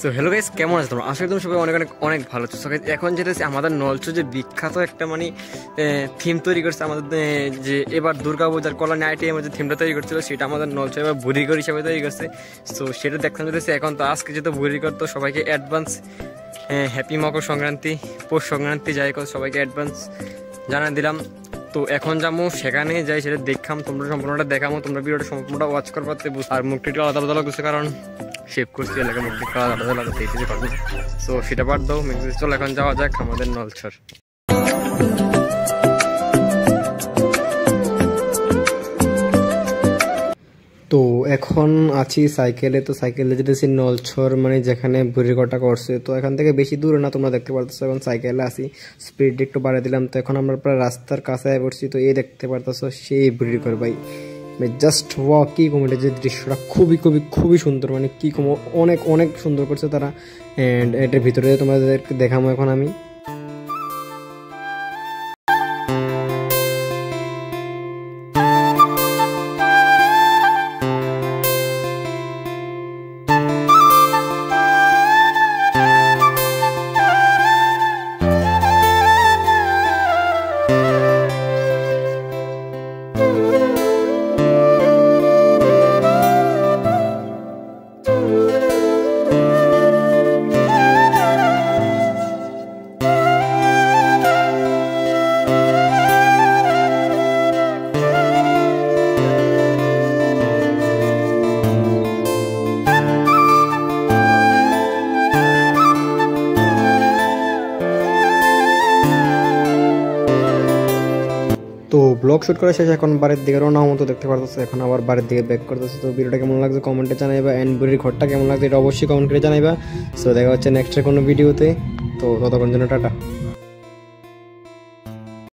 So hello guys, কেমন আছো তোমরা? আশা করি তোমরা সবাই অনেক অনেক অনেক ভালো আছো। এখন যেটা হচ্ছে আমাদের নলছর যে বিখ্যাত একটা মানে থিম তৈরি করছে আমাদের, যে এবার দুর্গাপূজার কল্যাণী আইটিএমের যে থিমটা তৈরি করছিল সেটা আমাদের নলছর এবার বুড়িগড় হিসাবে তৈরি করছে। সো সেটা দেখতে যেতেছে এখন। তো আজকে যেহেতু বুড়িগড়, তো সবাইকে অ্যাডভান্স হ্যাপি মকর সংক্রান্তি, পৌষ সংক্রান্তি যাই হোক, সবাইকে অ্যাডভান্স জানিয়ে দিলাম। তো এখন যাবো সেখানে যাই, সেটা দেখাম, তোমরা সম্পূর্ণটা দেখামো, তোমরা ভিডিওটা সম্পূর্ণটা ওয়াচ করতে। আর মুখটি একটু আলাদা আলাদা লাগছে কারণ শেভ করছি এলাকা, মুখটি একটু আলাদা আলাদা লাগাতে এই পারবো। সো সেটা বাদ দাও, চলো এখন যাওয়া যাক আমাদের নলছর। তো এখন আছি সাইকেলে। তো সাইকেলে যেতেছি নলছর, মানে যেখানে বুড়িগড়টা করছে। তো এখান থেকে বেশি দূরে না, তোমরা দেখতে পারতেছো। এখন সাইকেলে আসি, স্পিড একটু বাড়িয়ে দিলাম। তো এখন আমরা প্রায় রাস্তার কাছে পড়ছি। তো এই দেখতে পারতেছো সেই বুড়িগড় ভাই, জাস্ট ওয়াও, কি কমেডি যে দৃশ্যটা, খুবই খুবই খুবই সুন্দর, মানে কি কমো, অনেক অনেক সুন্দর করছে তারা। অ্যান্ড এটার ভিতরে তোমাদেরকে দেখাবো এখন আমি। তো ব্লগ শুট করা শেষ, এখন বাড়ির দিকে রওনা মতো দেখতে পারতেছে। এখন আবার বাড়ির দিকে ব্যাক করতেছে। তো ভিডিওটা কেমন লাগছে কমেন্টে জানাইবা, এন্ড বুড়ির ঘরটা কেমন লাগছে এটা অবশ্যই কমেন্ট করে জানাইবা। সো দেখা হচ্ছে নেক্সটের কোনো ভিডিওতে। তো ততক্ষণ জন্য টাটা।